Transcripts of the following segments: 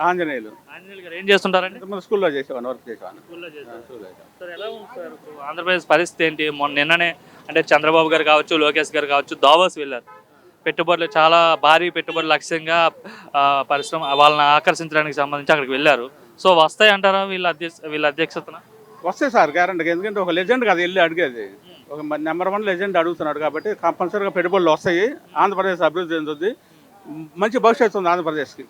ఆంజనేయులు. ఆంజనేయులు గారు ఏం చేస్తుంటారండి? ఇంతకుముందు స్కూల్లో చేసేవాడిని, వర్క్ చేసేవాడిని. స్కూల్లో చేశారు. స్కూల్లో చేసేవాడిని. సార్ ఎలా ఉంది సార్ ఇప్పుడు ఆంధ్రప్రదేశ్ పరిస్థితి ఏంటి? నిన్ననే అంటే చంద్రబాబు గారు కావచ్చు, లోకేష్ గారు కావచ్చు, దావోస్ వెళ్ళారు. పెట్టుబడులు చాలా భారీ పెట్టుబడులు లక్ష్యంగా పరిశ్రమ వాళ్ళని ఆకర్షించడానికి సంబంధించి అక్కడికి వెళ్ళారు. సో వస్తాయి అంటారా వీళ్ళ అధ్యక్షతన? వస్తాయి సార్, గ్యారంటీగా. ఎందుకంటే ఒక లెజెండ్ కదా వెళ్ళి అడిగేది. ఒక నెంబర్ 1 లెజెండ్ అడుగుతున్నాడు కాబట్టి కంపల్సరీగా పెట్టుబడులు వస్తాయి. ఆంధ్రప్రదేశ్ అభివృద్ధి చెందుతుంది. మంచి భవిష్యత్తు ఉంది ఆంధ్రప్రదేశ్కి.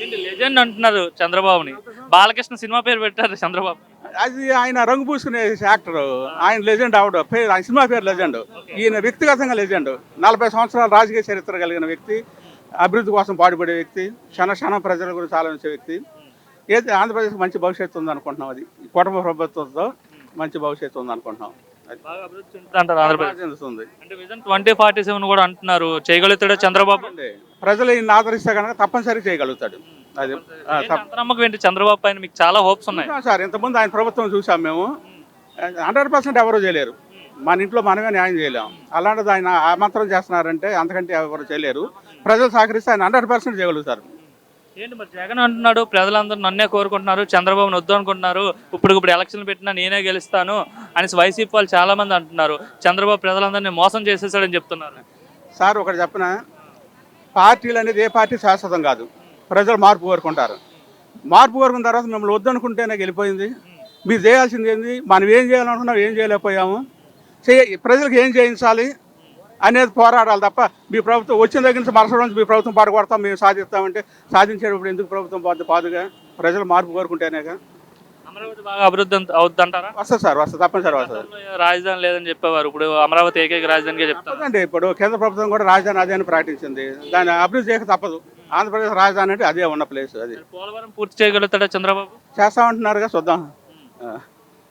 ఏంటి లెజెండ్ అంటున్నారు చంద్రబాబుని? బాలకృష్ణ సినిమా పేరు పెట్టారు చంద్రబాబు. అది ఆయన రంగు పూసుకునే యాక్టర్. ఆయన లెజెండ్ ఆవిడ పేరు, ఆయన సినిమా పేరు లెజెండ్. ఈయన వ్యక్తిగతంగా లెజెండ్. 40 సంవత్సరాల రాజకీయ చరిత్ర కలిగిన వ్యక్తి, అభివృద్ధి కోసం పాటుపడే వ్యక్తి, క్షణ ప్రజల గురించి ఆలోచించే వ్యక్తి. ఏది ఆంధ్రప్రదేశ్కి మంచి భవిష్యత్తు ఉంది అనుకుంటున్నాం. అది కుటుంబ ప్రభుత్వంతో మంచి భవిష్యత్తు ఉంది అనుకుంటున్నాం. బాగా అభివృద్ధి చెందుతుంటారు ఆంధ్రప్రదేశ్. చెందుతుంది. అంటే విజన్ 2047 కూడా అంటున్నారు. చేయగలుగుతాడా చంద్రబాబు? ప్రజలు ఈయన ఆదరిస్తే కనుక తప్పనిసరి చేయగలుగుతాడు. అది నమ్మకం ఏంటి చంద్రబాబు పైన? మీకు చాలా హోప్స్ ఉన్నాయి సార్. ఇంతకుముందు ఆయన ప్రభుత్వం చూసాం మేము. 100% ఎవరు చేయలేరు. మన ఇంట్లో మనమే న్యాయం చేయలేము. అలాంటిది ఆయన ఆ మాత్రం చేస్తున్నారంటే అంతకంటే ఎవరు చేయలేరు. ప్రజలు సహకరిస్తే ఆయన 100% చేయగలుగుతారు. ఏంటి మరి జగన్ అంటున్నాడు ప్రజలందరూ నన్నే కోరుకుంటున్నారు, చంద్రబాబును వద్దు అనుకుంటున్నారు, ఇప్పుడు ఎలక్షన్లు పెట్టినా నేనే గెలుస్తాను అని వైసీపీ వాళ్ళు చాలా మంది అంటున్నారు. చంద్రబాబు ప్రజలందరినీ మోసం చేసేసాడని చెప్తున్నారు. సార్ ఒకటి చెప్పిన, పార్టీలు అనేది ఏ పార్టీ శాశ్వతం కాదు. ప్రజలు మార్పు కోరుకుంటారు. మార్పు కోరుకున్న తర్వాత మిమ్మల్ని వద్దనుకుంటేనే వెళ్ళిపోయింది. మీరు చేయాల్సింది ఏంది? మనం ఏం చేయాలనుకున్నాం, ఏం చేయలేకపోయాము. ప్రజలకు ఏం చేయించాలి అనేది పోరాడాలి తప్ప మీ ప్రభుత్వం వచ్చిన దగ్గర నుంచి మరుసటి నుంచి మీ ప్రభుత్వం పాడుకొడతాం, మేము సాధిస్తామంటే సాధించేటప్పుడు ఎందుకు ప్రభుత్వం పాదుగా? ప్రజలు మార్పు కోరుకుంటేనేగా. అమరావతి బాగా అభివృద్ధి అవుతుందంటారా? వస్తుంది సార్, వస్తుంది, తప్పనిసరి వస్తుంది. రాజధాని లేదని చెప్పేవారు, ఇప్పుడు అమరావతి ఏకైక రాజధానిగా చెప్తారు. అంటే ఇప్పుడు కేంద్ర ప్రభుత్వం కూడా రాజధాని అదే అని ప్రకటించింది. దాన్ని అభివృద్ధి చేయక తప్పదు. ఆంధ్రప్రదేశ్ రాజధాని అంటే అదే ఉన్న ప్లేస్. అది పోలవరం పూర్తి చేయగలుగుతాడా చంద్రబాబు? చేస్తామంటున్నారుగా, చూద్దాం.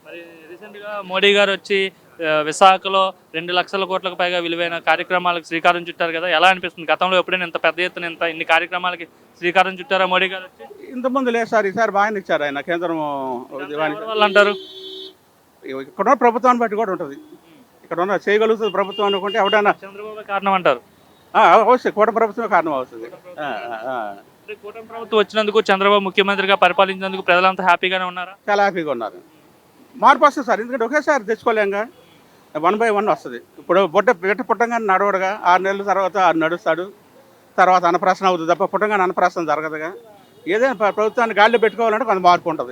మరి రీసెంట్గా మోడీ గారు వచ్చి విశాఖలో 2 లక్షల కోట్లకు పైగా విలువైన కార్యక్రమాలకు శ్రీకారం చుట్టారు కదా, ఎలా అనిపిస్తుంది? గతంలో ఎప్పుడైనా ఇంత పెద్ద ఎత్తున ఇన్ని కార్యక్రమాలకి శ్రీకారం చుట్టారా మోడీ గారు వచ్చి? ఇంతకుముందు లేదు సార్, ఈసారి బాగానే ఇచ్చారు ఆయన. కేంద్రం వాళ్ళు అంటారు ఇక్కడ ప్రభుత్వాన్ని బట్టి కూడా ఉంటుంది. ఇక్కడ ఉన్న చేయగలుగుతుంది ప్రభుత్వం అనుకుంటే ఎవడైనా చంద్రబాబు కారణం అంటారు. అవশ্যే కూటమి ప్రభుత్వమే కారణం అవుతుంది. కూటమి ప్రభుత్వం వచ్చినందుకు, చంద్రబాబు ముఖ్యమంత్రిగా పరిపాలించినందుకు ప్రజలంతా హ్యాపీగానే ఉన్నారా? చాలా హ్యాపీగా ఉన్నారు. మార్పు వస్తుంది సార్, ఎందుకంటే ఒకేసారి తెచ్చుకోలేంగా. 1 by 1 వస్తుంది. ఇప్పుడు బిడ్డ పుట్టంగానే నడవడుగా, 6 నెలల తర్వాత నడుస్తాడు. తర్వాత అన్నప్రాసన అవుతుంది తప్ప పుట్టంగానే అన్నప్రాసన జరగదుగా. ఏదైనా ప్రభుత్వాన్ని గాలిలో పెట్టుకోవాలంటే కొంత మార్పు ఉంటుంది.